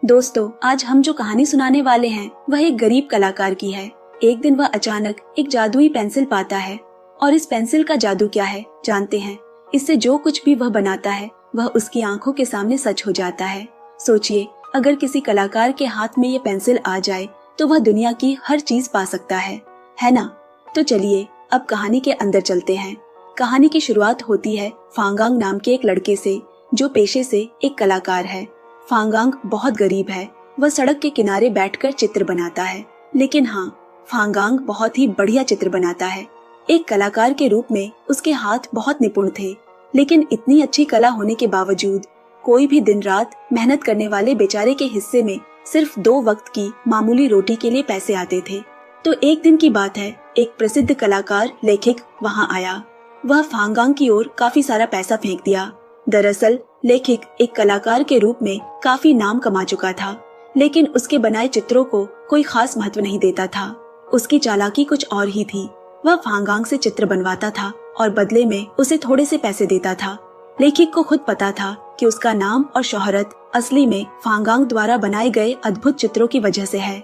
दोस्तों, आज हम जो कहानी सुनाने वाले हैं वह एक गरीब कलाकार की है। एक दिन वह अचानक एक जादुई पेंसिल पाता है और इस पेंसिल का जादू क्या है जानते हैं। इससे जो कुछ भी वह बनाता है वह उसकी आंखों के सामने सच हो जाता है। सोचिए, अगर किसी कलाकार के हाथ में ये पेंसिल आ जाए तो वह दुनिया की हर चीज पा सकता है ना? तो चलिए अब कहानी के अंदर चलते हैं। कहानी की शुरुआत होती है फांगांग नाम के एक लड़के से जो पेशे से एक कलाकार है। फांगांग बहुत गरीब है। वह सड़क के किनारे बैठकर चित्र बनाता है, लेकिन हाँ, फांगांग बहुत ही बढ़िया चित्र बनाता है। एक कलाकार के रूप में उसके हाथ बहुत निपुण थे, लेकिन इतनी अच्छी कला होने के बावजूद कोई भी दिन रात मेहनत करने वाले बेचारे के हिस्से में सिर्फ 2 वक्त की मामूली रोटी के लिए पैसे आते थे। तो एक दिन की बात है, एक प्रसिद्ध कलाकार लेखक वहाँ आया। वह फांगांग की ओर काफी सारा पैसा फेंक दिया। दरअसल लेखक एक कलाकार के रूप में काफी नाम कमा चुका था, लेकिन उसके बनाए चित्रों को कोई खास महत्व नहीं देता था। उसकी चालाकी कुछ और ही थी। वह फांगांग से चित्र बनवाता था और बदले में उसे थोड़े से पैसे देता था। लेखक को खुद पता था कि उसका नाम और शोहरत असली में फांगांग द्वारा बनाए गए अद्भुत चित्रों की वजह से है।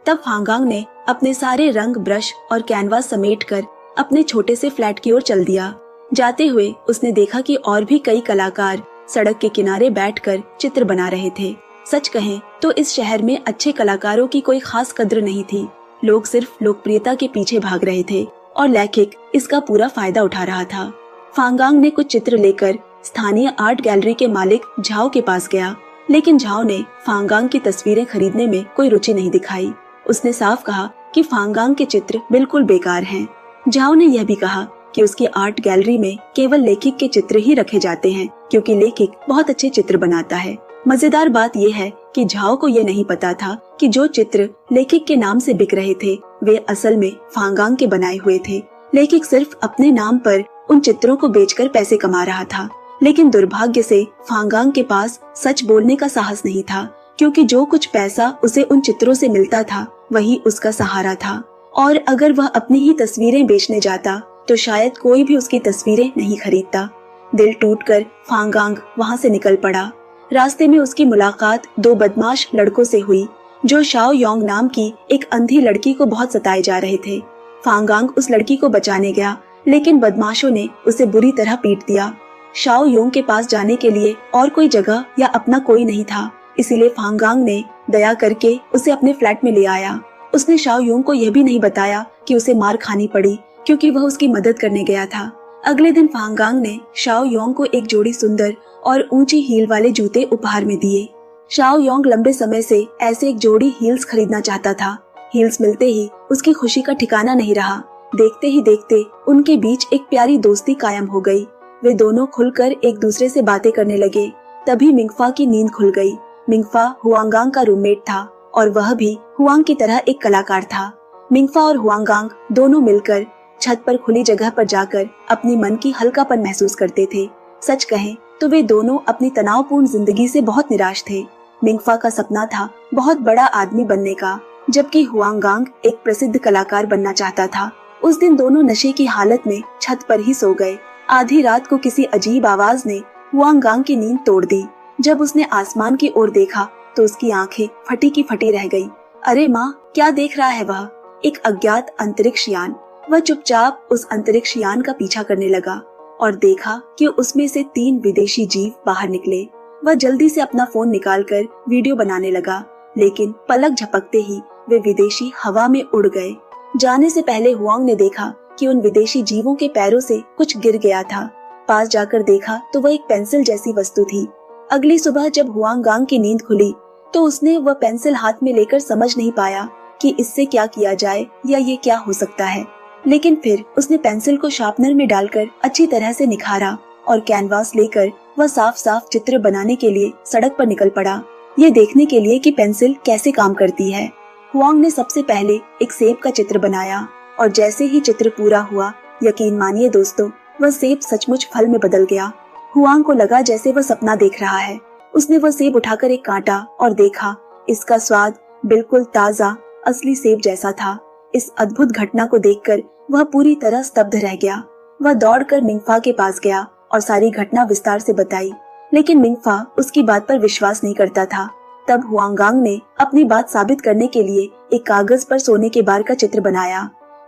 तब फांगांग ने अपने सारे रंग, ब्रश और कैनवास समेटकर अपने छोटे से फ्लैट की ओर चल दिया। जाते हुए उसने देखा कि और भी कई कलाकार सड़क के किनारे बैठकर चित्र बना रहे थे। सच कहें तो इस शहर में अच्छे कलाकारों की कोई खास कद्र नहीं थी। लोग सिर्फ लोकप्रियता के पीछे भाग रहे थे और लेखक इसका पूरा फायदा उठा रहा था। फांगांग ने कुछ चित्र लेकर स्थानीय आर्ट गैलरी के मालिक झाओ के पास गया, लेकिन झाओ ने फांगांग की तस्वीरें खरीदने में कोई रुचि नहीं दिखाई। उसने साफ कहा कि फांगांग के चित्र बिल्कुल बेकार हैं। झाओ ने यह भी कहा कि उसकी आर्ट गैलरी में केवल लेखक के चित्र ही रखे जाते हैं, क्योंकि लेखक बहुत अच्छे चित्र बनाता है। मजेदार बात यह है कि झाओ को यह नहीं पता था कि जो चित्र लेखक के नाम से बिक रहे थे वे असल में फांगांग के बनाए हुए थे। लेखक सिर्फ अपने नाम पर उन चित्रों को बेचकर पैसे कमा रहा था, लेकिन दुर्भाग्य से फांगांग के पास सच बोलने का साहस नहीं था, क्योंकि जो कुछ पैसा उसे उन चित्रों से मिलता था वही उसका सहारा था। और अगर वह अपनी ही तस्वीरें बेचने जाता तो शायद कोई भी उसकी तस्वीरें नहीं खरीदता। दिल टूटकर फांगांग वहाँ से निकल पड़ा। रास्ते में उसकी मुलाकात 2 बदमाश लड़कों से हुई जो शाओ योंग नाम की एक अंधी लड़की को बहुत सताए जा रहे थे। फांगांग उस लड़की को बचाने गया, लेकिन बदमाशों ने उसे बुरी तरह पीट दिया। शाओ योंग के पास जाने के लिए और कोई जगह या अपना कोई नहीं था, इसीलिए फांगांग ने दया करके उसे अपने फ्लैट में ले आया। उसने शाओ योंग को यह भी नहीं बताया कि उसे मार खानी पड़ी, क्योंकि वह उसकी मदद करने गया था। अगले दिन फांगांग ने शाओ योंग को एक जोड़ी सुंदर और ऊंची हील वाले जूते उपहार में दिए। शाओ योंग लंबे समय से ऐसे एक जोड़ी हील्स खरीदना चाहता था। हील्स मिलते ही उसकी खुशी का ठिकाना नहीं रहा। देखते ही देखते उनके बीच एक प्यारी दोस्ती कायम हो गई। वे दोनों खुलकर एक दूसरे से बातें करने लगे। तभी मिंगफा की नींद खुल गई। मिंगफा हुआंगांग का रूममेट था और वह भी हुआंग की तरह एक कलाकार था। मिंगफा और हुआंगांग दोनों मिलकर छत पर खुली जगह पर जाकर अपनी मन की हल्कापन महसूस करते थे। सच कहें तो वे दोनों अपनी तनावपूर्ण जिंदगी से बहुत निराश थे। मिंगफा का सपना था बहुत बड़ा आदमी बनने का, जबकि हुआंगांग एक प्रसिद्ध कलाकार बनना चाहता था। उस दिन दोनों नशे की हालत में छत पर ही सो गए। आधी रात को किसी अजीब आवाज ने हुआंगांग की नींद तोड़ दी। जब उसने आसमान की ओर देखा तो उसकी आंखें फटी की फटी रह गई। अरे माँ, क्या देख रहा है वह? एक अज्ञात अंतरिक्ष यान। वह चुपचाप उस अंतरिक्ष यान का पीछा करने लगा और देखा कि उसमें से 3 विदेशी जीव बाहर निकले। वह जल्दी से अपना फोन निकालकर वीडियो बनाने लगा, लेकिन पलक झपकते ही वे विदेशी हवा में उड़ गए। जाने से पहले हुआंग ने देखा कि उन विदेशी जीवों के पैरों से कुछ गिर गया था। पास जाकर देखा तो वह एक पेंसिल जैसी वस्तु थी। अगली सुबह जब हुआंगांग की नींद खुली तो उसने वह पेंसिल हाथ में लेकर समझ नहीं पाया कि इससे क्या किया जाए या ये क्या हो सकता है। लेकिन फिर उसने पेंसिल को शार्पनर में डालकर अच्छी तरह से निखारा और कैनवास लेकर वह साफ साफ चित्र बनाने के लिए सड़क पर निकल पड़ा, ये देखने के लिए कि पेंसिल कैसे काम करती है। हुआंग ने सबसे पहले एक सेब का चित्र बनाया और जैसे ही चित्र पूरा हुआ, यकीन मानिए दोस्तों, वह सेब सचमुच फल में बदल गया। हुआंग को लगा जैसे वह सपना देख रहा है। उसने वह सेब उठाकर एक काटा और देखा, इसका स्वाद बिल्कुल ताजा असली सेब जैसा था। इस अद्भुत घटना को देखकर वह पूरी तरह स्तब्ध रह गया। वह दौड़कर मिंगफा के पास गया और सारी घटना विस्तार से बताई, लेकिन मिंगफा उसकी बात पर विश्वास नहीं करता था। तब हुआंगांग ने अपनी बात साबित करने के लिए एक कागज पर सोने के बार का चित्र बनाया,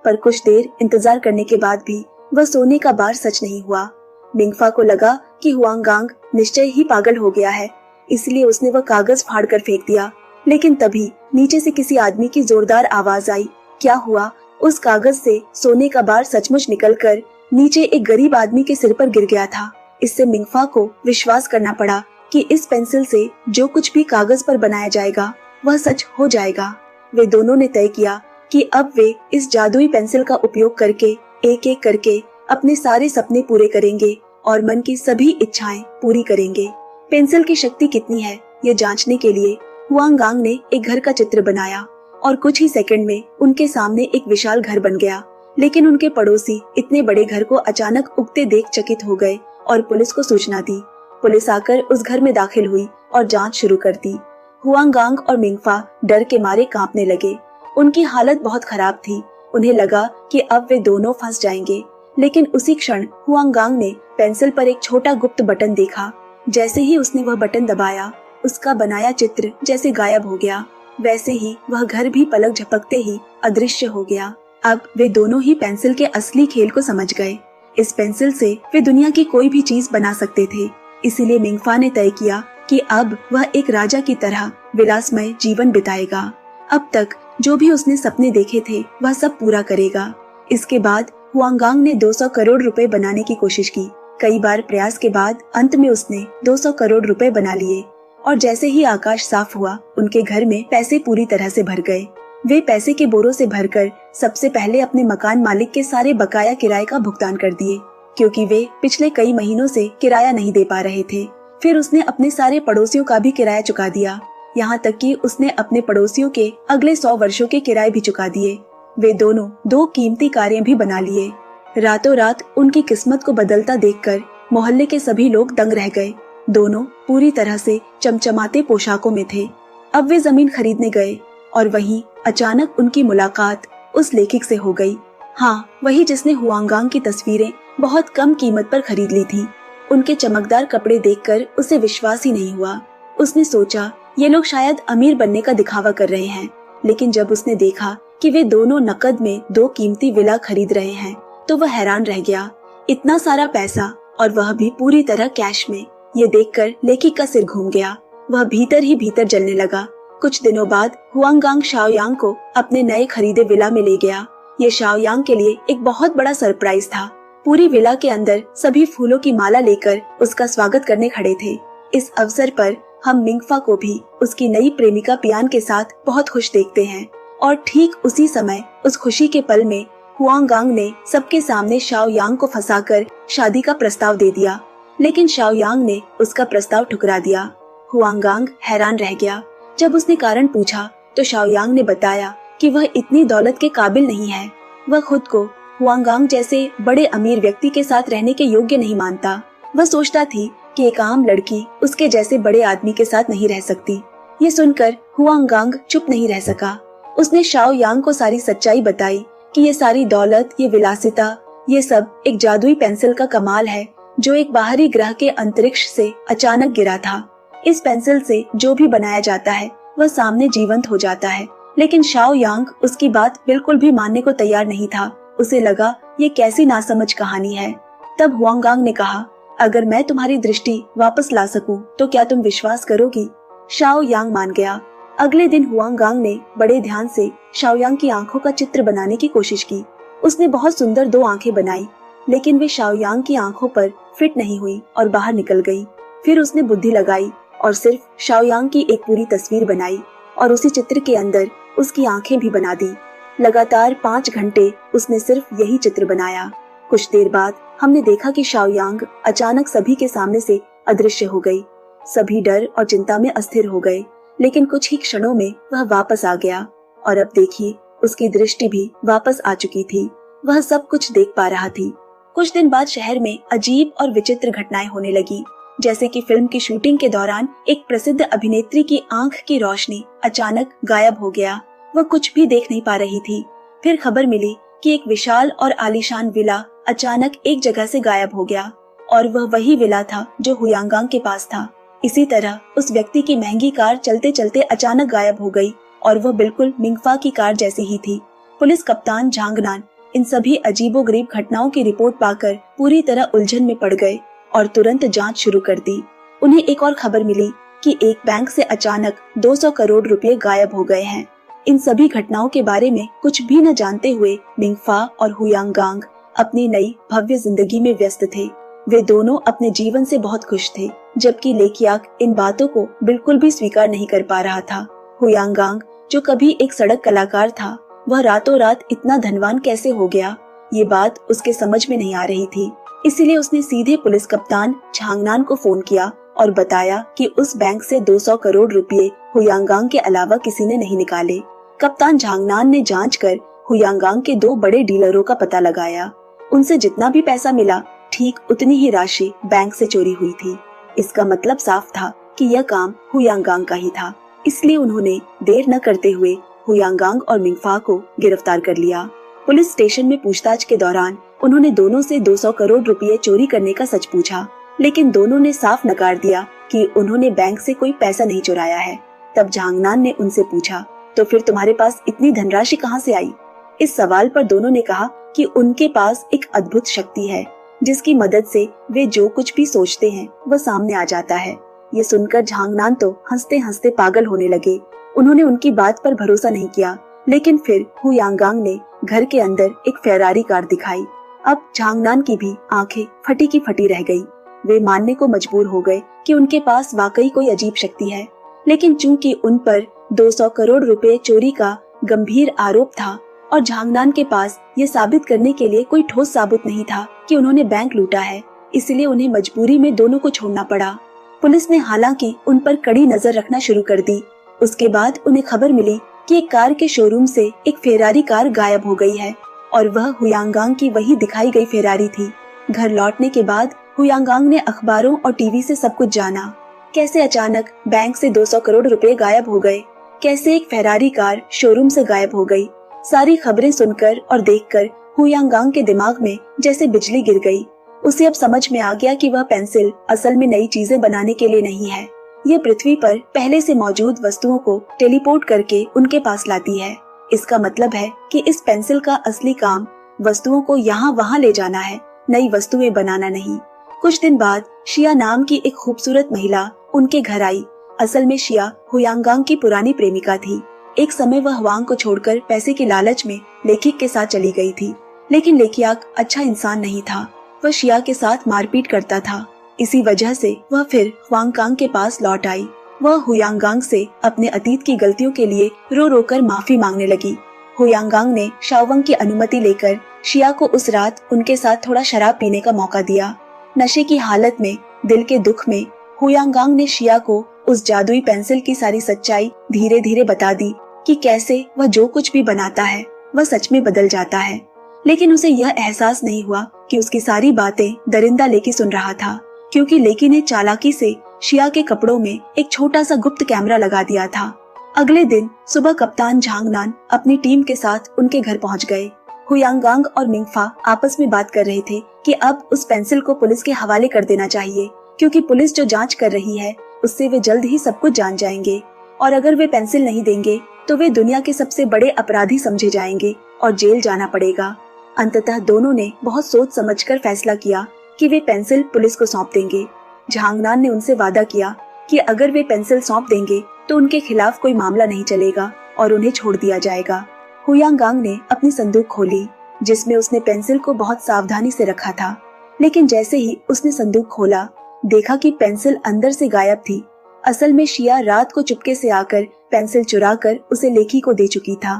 पर कुछ देर इंतजार करने के बाद भी वह सोने का बार सच नहीं हुआ। मिंगफा को लगा कि हुआंगांग निश्चय ही पागल हो गया है, इसलिए उसने वह कागज फाड़कर फेंक दिया। लेकिन तभी नीचे से किसी आदमी की जोरदार आवाज आई। क्या हुआ, उस कागज से सोने का बार सचमुच निकलकर नीचे एक गरीब आदमी के सिर पर गिर गया था। इससे मिंगफा को विश्वास करना पड़ा कि इस पेंसिल से जो कुछ भी कागज पर बनाया जाएगा वह सच हो जाएगा। वे दोनों ने तय किया कि अब वे इस जादुई पेंसिल का उपयोग करके एक एक करके अपने सारे सपने पूरे करेंगे और मन की सभी इच्छाएं पूरी करेंगे। पेंसिल की शक्ति कितनी है ये जांचने के लिए हुआंगांग ने एक घर का चित्र बनाया और कुछ ही सेकंड में उनके सामने एक विशाल घर बन गया। लेकिन उनके पड़ोसी इतने बड़े घर को अचानक उगते देख चकित हो गए और पुलिस को सूचना दी। पुलिस आकर उस घर में दाखिल हुई और जांच शुरू कर दी। हुआंगांग और मिंगफा डर के मारे कांपने लगे। उनकी हालत बहुत खराब थी। उन्हें लगा कि अब वे दोनों फंस जाएंगे। लेकिन उसी क्षण हुआंगांग ने पेंसिल पर एक छोटा गुप्त बटन देखा। जैसे ही उसने वह बटन दबाया, उसका बनाया चित्र जैसे गायब हो गया, वैसे ही वह घर भी पलक झपकते ही अदृश्य हो गया। अब वे दोनों ही पेंसिल के असली खेल को समझ गए। इस पेंसिल से वे दुनिया की कोई भी चीज बना सकते थे। इसीलिए मिंगफा ने तय किया कि अब वह एक राजा की तरह विलासमय जीवन बिताएगा। अब तक जो भी उसने सपने देखे थे वह सब पूरा करेगा। इसके बाद हुआंगांग ने 200 करोड़ रुपए बनाने की कोशिश की। कई बार प्रयास के बाद अंत में उसने 200 करोड़ रुपए बना लिए और जैसे ही आकाश साफ हुआ, उनके घर में पैसे पूरी तरह से भर गए। वे पैसे के बोरों से भरकर सबसे पहले अपने मकान मालिक के सारे बकाया किराए का भुगतान कर दिए, क्योंकि वे पिछले कई महीनों से किराया नहीं दे पा रहे थे। फिर उसने अपने सारे पड़ोसियों का भी किराया चुका दिया, यहाँ तक कि उसने अपने पड़ोसियों के अगले 100 वर्षों के किराए भी चुका दिए। वे दोनों 2 कीमती कारें भी बना लिए। रातों रात उनकी किस्मत को बदलता देखकर मोहल्ले के सभी लोग दंग रह गए। दोनों पूरी तरह से चमचमाते पोशाकों में थे। अब वे जमीन खरीदने गए और वहीं अचानक उनकी मुलाकात उस लेखक से हो गई। हाँ, वही जिसने हुआंगांग की तस्वीरें बहुत कम कीमत पर खरीद ली थी। उनके चमकदार कपड़े देखकर उसे विश्वास ही नहीं हुआ। उसने सोचा ये लोग शायद अमीर बनने का दिखावा कर रहे हैं, लेकिन जब उसने देखा कि वे दोनों नकद में 2 कीमती विला खरीद रहे हैं तो वह हैरान रह गया। इतना सारा पैसा और वह भी पूरी तरह कैश में। ये देखकर लेखक का सिर घूम गया। वह भीतर ही भीतर जलने लगा। कुछ दिनों बाद हुआंगांग शाओयांग को अपने नए खरीदे विला में ले गया। ये शाओयांग के लिए एक बहुत बड़ा सरप्राइज था। पूरी विला के अंदर सभी फूलों की माला लेकर उसका स्वागत करने खड़े थे। इस अवसर पर हम मिंगफा को भी उसकी नई प्रेमिका पियान के साथ बहुत खुश देखते हैं। और ठीक उसी समय उस खुशी के पल में हुआंगांग ने सबके सामने शाओयांग को फंसाकर शादी का प्रस्ताव दे दिया। लेकिन शाओयांग ने उसका प्रस्ताव ठुकरा दिया। हुआंगांग हैरान रह गया। जब उसने कारण पूछा तो शाओयांग ने बताया कि वह इतनी दौलत के काबिल नहीं है। वह खुद को हुआंगांग जैसे बड़े अमीर व्यक्ति के साथ रहने के योग्य नहीं मानता। वह सोचता थी कि एक आम लड़की उसके जैसे बड़े आदमी के साथ नहीं रह सकती। ये सुनकर हुआंगांग चुप नहीं रह सका। उसने शाओयांग को सारी सच्चाई बताई कि ये सारी दौलत, ये विलासिता, ये सब एक जादुई पेंसिल का कमाल है जो एक बाहरी ग्रह के अंतरिक्ष से अचानक गिरा था। इस पेंसिल से जो भी बनाया जाता है वह सामने जीवंत हो जाता है। लेकिन शाओयांग उसकी बात बिल्कुल भी मानने को तैयार नहीं था। उसे लगा ये कैसी नासमझ कहानी है। तब हुआंगांग ने कहा, अगर मैं तुम्हारी दृष्टि वापस ला सकूं तो क्या तुम विश्वास करोगी? शाओयांग मान गया। अगले दिन हुआंगांग ने बड़े ध्यान से शाओयांग की आंखों का चित्र बनाने की कोशिश की। उसने बहुत सुंदर 2 आंखें बनाई, लेकिन वे शाओयांग की आंखों पर फिट नहीं हुई और बाहर निकल गई। फिर उसने बुद्धि लगाई और सिर्फ शाओयांग की एक पूरी तस्वीर बनाई और उसी चित्र के अंदर उसकी आंखें भी बना दी। लगातार 5 घंटे उसने सिर्फ यही चित्र बनाया। कुछ देर बाद हमने देखा कि शाओयांग अचानक सभी के सामने से अदृश्य हो गई। सभी डर और चिंता में अस्थिर हो गए, लेकिन कुछ ही क्षणों में वह वापस आ गया और अब देखिए उसकी दृष्टि भी वापस आ चुकी थी। वह सब कुछ देख पा रहा थी। कुछ दिन बाद शहर में अजीब और विचित्र घटनाएं होने लगी, जैसे कि फिल्म की शूटिंग के दौरान एक प्रसिद्ध अभिनेत्री की आंख की रोशनी अचानक गायब हो गया। वह कुछ भी देख नहीं पा रही थी। फिर खबर मिली कि एक विशाल और आलीशान विला अचानक एक जगह से गायब हो गया और वह वही विला था जो हुआंगांग के पास था। इसी तरह उस व्यक्ति की महंगी कार चलते चलते अचानक गायब हो गई और वह बिल्कुल मिंगफा की कार जैसी ही थी। पुलिस कप्तान झांगनान इन सभी अजीबोगरीब घटनाओं की रिपोर्ट पाकर पूरी तरह उलझन में पड़ गए और तुरंत जांच शुरू कर दी। उन्हें एक और खबर मिली कि एक बैंक से अचानक 200 करोड़ रुपए गायब हो गए हैं। इन सभी घटनाओं के बारे में कुछ भी न जानते हुए मिंगफा और हुयांगांग अपनी नई भव्य जिंदगी में व्यस्त थे। वे दोनों अपने जीवन से बहुत खुश थे, जबकि लेकियाक इन बातों को बिल्कुल भी स्वीकार नहीं कर पा रहा था। हुयांगांग, जो कभी एक सड़क कलाकार था, वह रातों रात इतना धनवान कैसे हो गया, ये बात उसके समझ में नहीं आ रही थी। इसीलिए उसने सीधे पुलिस कप्तान झांगनान को फोन किया और बताया कि उस बैंक से 200 करोड़ रुपए हुयांगांग के अलावा किसी ने नहीं निकाले। कप्तान झांगनान ने जांच कर हुयांगांग के 2 बड़े डीलरों का पता लगाया। उनसे जितना भी पैसा मिला, ठीक उतनी ही राशि बैंक से चोरी हुई थी। इसका मतलब साफ था कि यह काम हुयांगांग का ही था। इसलिए उन्होंने देर न करते हुए हुयांगांग और मिंगफा को गिरफ्तार कर लिया। पुलिस स्टेशन में पूछताछ के दौरान उन्होंने दोनों से 200 करोड़ रुपए चोरी करने का सच पूछा, लेकिन दोनों ने साफ नकार दिया कि उन्होंने बैंक से कोई पैसा नहीं चुराया है। तब झांगनान ने उनसे पूछा, तो फिर तुम्हारे पास इतनी धनराशि कहाँ से आई? इस सवाल पर दोनों ने कहा कि उनके पास एक अद्भुत शक्ति है, जिसकी मदद से वे जो कुछ भी सोचते हैं वह सामने आ जाता है। ये सुनकर झांगनान तो हंसते हंसते पागल होने लगे। उन्होंने उनकी बात पर भरोसा नहीं किया, लेकिन फिर हुयांगांग ने घर के अंदर एक फेरारी कार दिखाई। अब झांगनान की भी आंखें फटी की फटी रह गई। वे मानने को मजबूर हो गए कि उनके पास वाकई कोई अजीब शक्ति है, लेकिन चूंकि उन पर 200 करोड़ रुपए चोरी का गंभीर आरोप था और झांगनान के पास ये साबित करने के लिए कोई ठोस सबूत नहीं था कि उन्होंने बैंक लूटा है, इसलिए उन्हें मजबूरी में दोनों को छोड़ना पड़ा। पुलिस ने हालांकि उन पर कड़ी नजर रखना शुरू कर दी। उसके बाद उन्हें खबर मिली कि एक कार के शोरूम से एक फेरारी कार गायब हो गई है और वह हुयांगांग की वही दिखाई गई फेरारी थी। घर लौटने के बाद हुयांगांग ने अखबारों और टीवी से सब कुछ जाना। कैसे अचानक बैंक से 200 करोड़ रुपए गायब हो गए, कैसे एक फेरारी कार शोरूम से गायब हो गई। सारी खबरें सुनकर और देखकर हुयांगांग के दिमाग में जैसे बिजली गिर गई। उसे अब समझ में आ गया कि वह पेंसिल असल में नई चीजें बनाने के लिए नहीं है, ये पृथ्वी पर पहले से मौजूद वस्तुओं को टेलीपोर्ट करके उनके पास लाती है। इसका मतलब है कि इस पेंसिल का असली काम वस्तुओं को यहाँ वहाँ ले जाना है, नई वस्तुएं बनाना नहीं। कुछ दिन बाद शिया नाम की एक खूबसूरत महिला उनके घर आई। असल में शिया हुयांगांग की पुरानी प्रेमिका थी। एक समय वह हुआंग को छोड़कर पैसे के लालच में लेखिक के साथ चली गई थी, लेकिन लेखियाक अच्छा इंसान नहीं था। वह शिया के साथ मारपीट करता था। इसी वजह से वह फिर हुआंगांग के पास लौट आई। वह हुयांगांग से अपने अतीत की गलतियों के लिए रो रो कर माफी मांगने लगी। हुयांगांग ने शाओवंग की अनुमति लेकर शिया को उस रात उनके साथ थोड़ा शराब पीने का मौका दिया। नशे की हालत में, दिल के दुख में, हुयांगांग ने शिया को उस जादुई पेंसिल की सारी सच्चाई धीरे धीरे बता दी कि कैसे वह जो कुछ भी बनाता है वह सच में बदल जाता है। लेकिन उसे यह एहसास नहीं हुआ कि उसकी सारी बातें दरिंदा लेकी सुन रहा था, क्योंकि लेकी ने चालाकी से शिया के कपड़ों में एक छोटा सा गुप्त कैमरा लगा दिया था। अगले दिन सुबह कप्तान झांगनान अपनी टीम के साथ उनके घर पहुंच गए। हुयांगांग और मिंगफा आपस में बात कर रहे थे कि अब उस पेंसिल को पुलिस के हवाले कर देना चाहिए, क्योंकि पुलिस जो जांच कर रही है उससे वे जल्द ही सब कुछ जान जाएंगे, और अगर वे पेंसिल नहीं देंगे तो वे दुनिया के सबसे बड़े अपराधी समझे जाएंगे और जेल जाना पड़ेगा। अंततः दोनों ने बहुत सोच समझकर फैसला किया कि वे पेंसिल पुलिस को सौंप देंगे। झांगनान ने उनसे वादा किया कि अगर वे पेंसिल सौंप देंगे तो उनके खिलाफ कोई मामला नहीं चलेगा और उन्हें छोड़ दिया जाएगा। हुयांगांग ने अपनी संदूक खोली, जिसमें उसने पेंसिल को बहुत सावधानी से रखा था, लेकिन जैसे ही उसने संदूक खोला, देखा कि पेंसिल अंदर से गायब थी। असल में शिया रात को चुपके से आकर पेंसिल चुराकर उसे लेखी को दे चुकी था।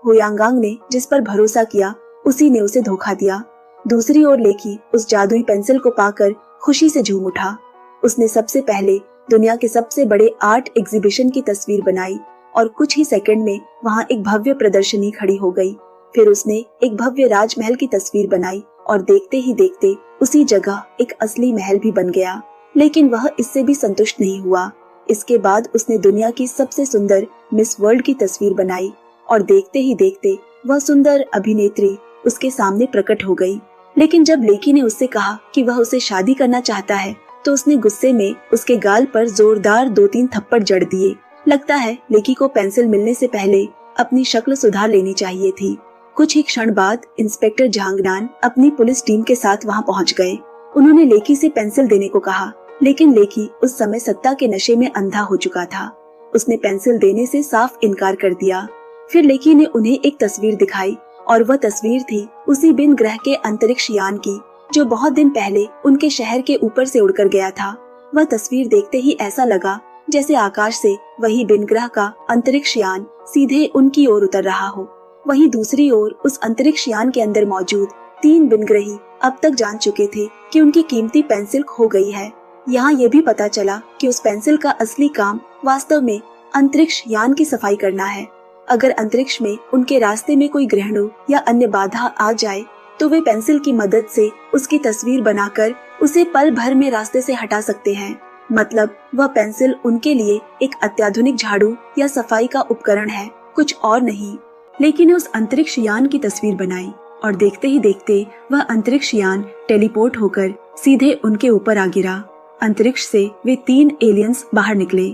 हुयांगांग ने जिस पर भरोसा किया उसी ने उसे धोखा दिया। दूसरी ओर लेखी उस जादुई पेंसिल को पाकर खुशी से झूम उठा। उसने सबसे पहले दुनिया के सबसे बड़े आर्ट एग्जीबिशन की तस्वीर बनाई और कुछ ही सेकंड में वहाँ एक भव्य प्रदर्शनी खड़ी हो गई। फिर उसने एक भव्य राजमहल की तस्वीर बनाई और देखते ही देखते उसी जगह एक असली महल भी बन गया। लेकिन वह इससे भी संतुष्ट नहीं हुआ। इसके बाद उसने दुनिया की सबसे सुंदर मिस वर्ल्ड की तस्वीर बनाई और देखते ही देखते वह सुंदर अभिनेत्री उसके सामने प्रकट हो गई। लेकिन जब लेकी ने उससे कहा कि वह उसे शादी करना चाहता है, तो उसने गुस्से में उसके गाल पर जोरदार 2-3 थप्पड़ जड़ दिए। लगता है लेकी को पेंसिल मिलने से पहले अपनी शक्ल सुधार लेनी चाहिए थी। कुछ ही क्षण बाद इंस्पेक्टर झांगनान अपनी पुलिस टीम के साथ वहां पहुंच गए। उन्होंने लेकी से पेंसिल देने को कहा, लेकिन लेकी उस समय सत्ता के नशे में अंधा हो चुका था। उसने पेंसिल देने से साफ इनकार कर दिया। फिर लेकी ने उन्हें एक तस्वीर दिखाई और वह तस्वीर थी उसी बिन ग्रह के अंतरिक्ष यान की, जो बहुत दिन पहले उनके शहर के ऊपर से उड़कर गया था। वह तस्वीर देखते ही ऐसा लगा जैसे आकाश से वही बिन ग्रह का अंतरिक्ष यान सीधे उनकी ओर उतर रहा हो। वहीं दूसरी ओर उस अंतरिक्ष यान के अंदर मौजूद 3 बिनग्रही अब तक जान चुके थे कि उनकी कीमती पेंसिल खो गई है। यहाँ ये भी पता चला कि उस पेंसिल का असली काम वास्तव में अंतरिक्ष यान की सफाई करना है। अगर अंतरिक्ष में उनके रास्ते में कोई ग्रहणु या अन्य बाधा आ जाए तो वे पेंसिल की मदद से उसकी तस्वीर बनाकर उसे पल भर में रास्ते से हटा सकते हैं। मतलब वह पेंसिल उनके लिए एक अत्याधुनिक झाड़ू या सफाई का उपकरण है, कुछ और नहीं। लेकिन ने उस अंतरिक्ष यान की तस्वीर बनाई और देखते ही देखते वह अंतरिक्ष यान टेलीपोर्ट होकर सीधे उनके ऊपर आ गिरा। अंतरिक्ष से वे 3 एलियंस बाहर निकले।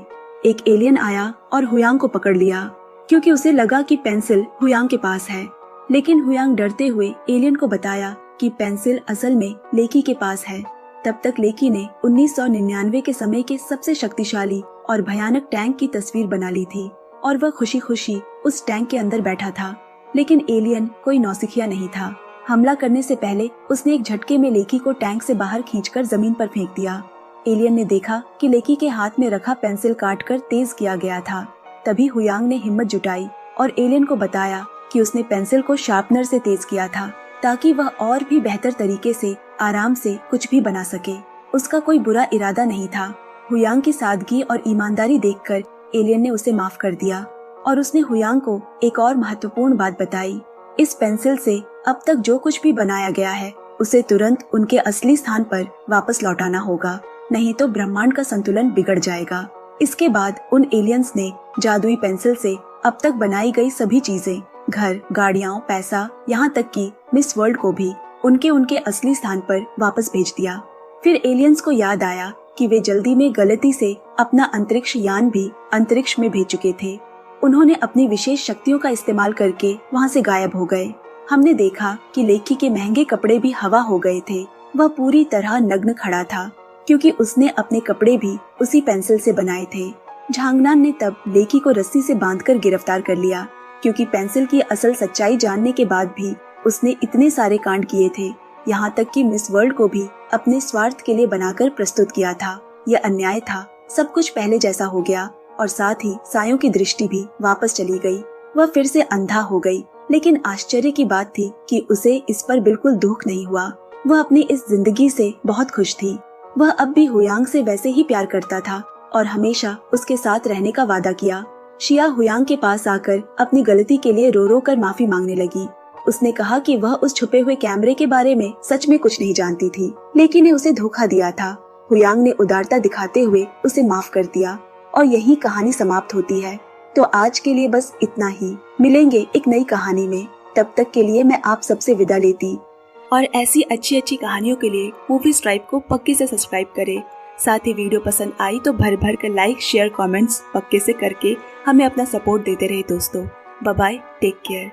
एक एलियन आया और हुयांग को पकड़ लिया, क्योंकि उसे लगा कि पेंसिल हुयांग के पास है। लेकिन हुयांग डरते हुए एलियन को बताया कि पेंसिल असल में लेकी के पास है। तब तक लेकी ने 1999 के समय के सबसे शक्तिशाली और भयानक टैंक की तस्वीर बना ली थी और वह खुशी खुशी उस टैंक के अंदर बैठा था। लेकिन एलियन कोई नौसिखिया नहीं था। हमला करने से पहले उसने एक झटके में लेकी को टैंक से बाहर खींचकर जमीन पर फेंक दिया। एलियन ने देखा कि लेकी के हाथ में रखा पेंसिल काटकर तेज किया गया था। तभी हुयांग ने हिम्मत जुटाई और एलियन को बताया कि उसने पेंसिल को शार्पनर से तेज किया था ताकि वह और भी बेहतर तरीके से आराम से कुछ भी बना सके। उसका कोई बुरा इरादा नहीं था। हुयांग की सादगी और ईमानदारी देखकर एलियन ने उसे माफ कर दिया और उसने हुयांग को एक और महत्वपूर्ण बात बताई। इस पेंसिल से अब तक जो कुछ भी बनाया गया है उसे तुरंत उनके असली स्थान पर वापस लौटाना होगा, नहीं तो ब्रह्मांड का संतुलन बिगड़ जाएगा। इसके बाद उन एलियंस ने जादुई पेंसिल से अब तक बनाई गई सभी चीजें, घर, गाड़ियाँ, पैसा, यहाँ तक कि मिस वर्ल्ड को भी उनके असली स्थान पर वापस भेज दिया। फिर एलियंस को याद आया कि वे जल्दी में गलती से अपना अंतरिक्ष यान भी अंतरिक्ष में भेज चुके थे। उन्होंने अपनी विशेष शक्तियों का इस्तेमाल करके वहाँ से गायब हो गए। हमने देखा कि लेकी के महंगे कपड़े भी हवा हो गए थे। वह पूरी तरह नग्न खड़ा था, क्योंकि उसने अपने कपड़े भी उसी पेंसिल से बनाए थे। झांगनान ने तब लेकी को रस्सी से बांधकर गिरफ्तार कर लिया, क्योंकि पेंसिल की असल सच्चाई जानने के बाद भी उसने इतने सारे कांड किए थे, यहाँ तक कि मिस वर्ल्ड को भी अपने स्वार्थ के लिए बनाकर प्रस्तुत किया था। यह अन्याय था। सब कुछ पहले जैसा हो गया और साथ ही सायों की दृष्टि भी वापस चली गई। वह फिर से अंधा हो गई। लेकिन आश्चर्य की बात थी कि उसे इस पर बिल्कुल दुख नहीं हुआ। वह अपनी इस जिंदगी से बहुत खुश थी। वह अब भी हुयांग से वैसे ही प्यार करता था और हमेशा उसके साथ रहने का वादा किया। शिया हुयांग के पास आकर अपनी गलती के लिए रो रो कर माफी मांगने लगी। उसने कहा कि वह उस छुपे हुए कैमरे के बारे में सच में कुछ नहीं जानती थी, लेकिन ने उसे धोखा दिया था। हुयांग ने उदारता दिखाते हुए उसे माफ कर दिया और यही कहानी समाप्त होती है। तो आज के लिए बस इतना ही। मिलेंगे एक नई कहानी में। तब तक के लिए मैं आप सबसे विदा लेती। और ऐसी अच्छी अच्छी कहानियों के लिए मूवी स्ट्राइप को पक्के से सब्सक्राइब करें। साथ ही वीडियो पसंद आई तो भर भर कर लाइक, शेयर, कमेंट्स पक्के से करके हमें अपना सपोर्ट देते रहे दोस्तों। Bye bye, take care.